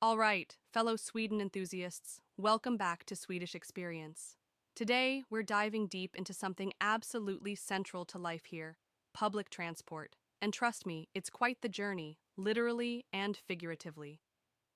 All right, fellow Sweden enthusiasts, welcome back to Swedish Experience. Today, we're diving deep into something absolutely central to life here, public transport. And trust me, it's quite the journey, literally and figuratively.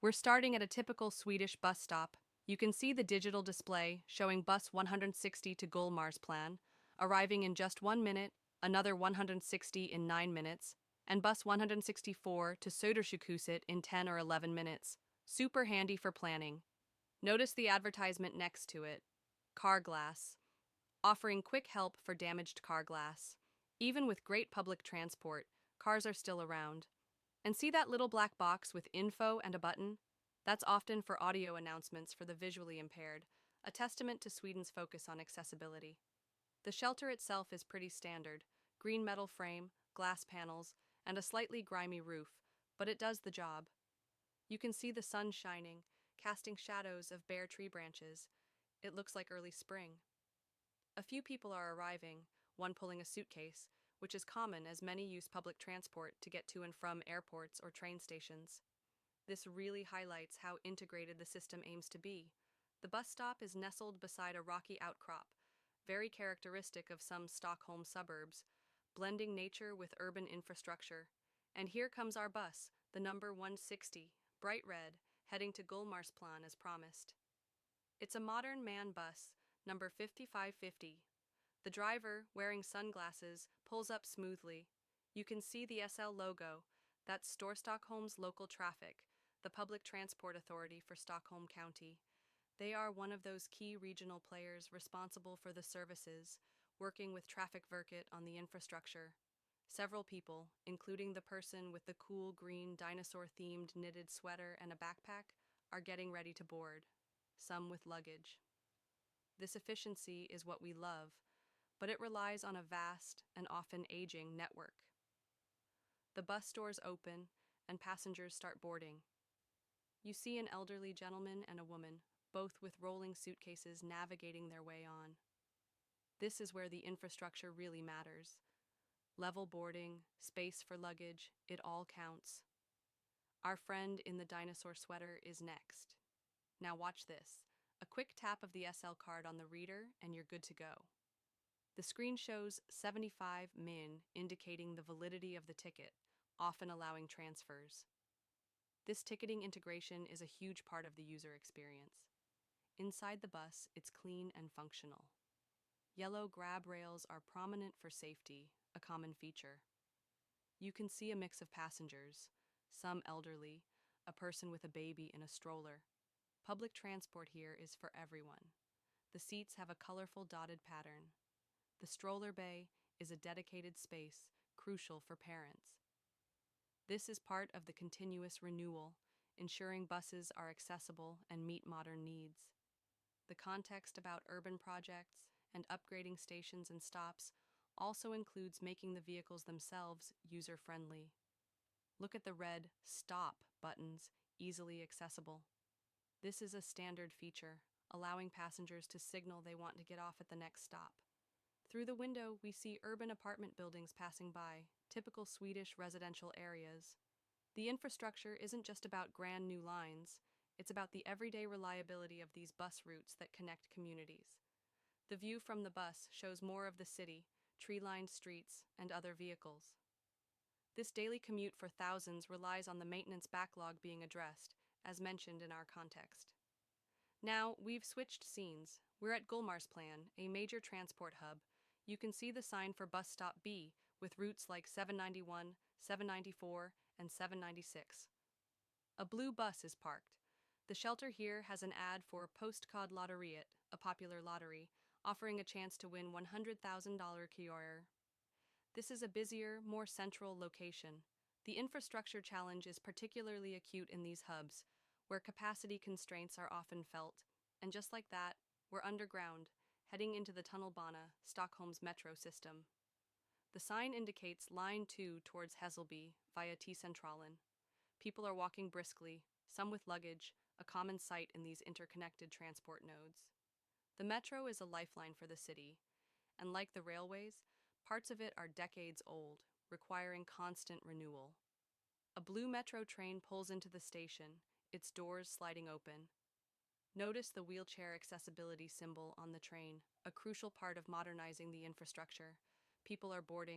We're starting at a typical Swedish bus stop. You can see the digital display showing bus 160 to Gullmarsplan, arriving in just 1 minute, another 160 in 9 minutes, and bus 164 to Södersjukhuset in 10 or 11 minutes. Super handy for planning. Notice the advertisement next to it. Car glass, offering quick help for damaged car glass. Even with great public transport, cars are still around. And see that little black box with info and a button? That's often for audio announcements for the visually impaired, a testament to Sweden's focus on accessibility. The shelter itself is pretty standard, green metal frame, glass panels, and a slightly grimy roof, but it does the job. You can see the sun shining, casting shadows of bare tree branches. It looks like early spring. A few people are arriving, one pulling a suitcase, which is common as many use public transport to get to and from airports or train stations. This really highlights how integrated the system aims to be. The bus stop is nestled beside a rocky outcrop, very characteristic of some Stockholm suburbs, blending nature with urban infrastructure. And here comes our bus, the number 160, bright red, heading to Gullmarsplan as promised. It's a modern man bus, number 5550. The driver, wearing sunglasses, pulls up smoothly. You can see the SL logo, that's Storstockholms Lokaltrafik, the public transport authority for Stockholm County. They are one of those key regional players responsible for the services, working with Trafikverket on the infrastructure. Several people, including the person with the cool green dinosaur-themed knitted sweater and a backpack, are getting ready to board, some with luggage. This efficiency is what we love, but it relies on a vast and often aging network. The bus doors open and passengers start boarding. You see an elderly gentleman and a woman, both with rolling suitcases navigating their way on. This is where the infrastructure really matters. Level boarding, space for luggage, it all counts. Our friend in the dinosaur sweater is next. Now watch this. A quick tap of the SL card on the reader and you're good to go. The screen shows 75 min, indicating the validity of the ticket, often allowing transfers. This ticketing integration is a huge part of the user experience. Inside the bus, it's clean and functional. Yellow grab rails are prominent for safety, a common feature. You can see a mix of passengers, some elderly, a person with a baby in a stroller. Public transport here is for everyone. The seats have a colorful dotted pattern. The stroller bay is a dedicated space, crucial for parents. This is part of the continuous renewal, ensuring buses are accessible and meet modern needs. The context about urban projects and upgrading stations and stops also includes making the vehicles themselves user-friendly. Look at the red "Stop" buttons, easily accessible. This is a standard feature, allowing passengers to signal they want to get off at the next stop. Through the window, we see urban apartment buildings passing by, typical Swedish residential areas. The infrastructure isn't just about grand new lines, it's about the everyday reliability of these bus routes that connect communities. The view from the bus shows more of the city, tree-lined streets, and other vehicles. This daily commute for thousands relies on the maintenance backlog being addressed, as mentioned in our context. Now, we've switched scenes. We're at Gullmarsplan, a major transport hub. You can see the sign for bus stop B, with routes like 791, 794, and 796. A blue bus is parked. The shelter here has an ad for Postcard Lotteriet, a popular lottery, offering a chance to win $100,000 kronor. This is a busier, more central location. The infrastructure challenge is particularly acute in these hubs, where capacity constraints are often felt, and just like that, we're underground, heading into the Tunnelbana, Stockholm's metro system. The sign indicates Line 2 towards Hässelby via T-Centralen. People are walking briskly, some with luggage, a common sight in these interconnected transport nodes. The metro is a lifeline for the city, and like the railways, parts of it are decades old, requiring constant renewal. A blue metro train pulls into the station, its doors sliding open. Notice the wheelchair accessibility symbol on the train, a crucial part of modernizing the infrastructure. People are boarding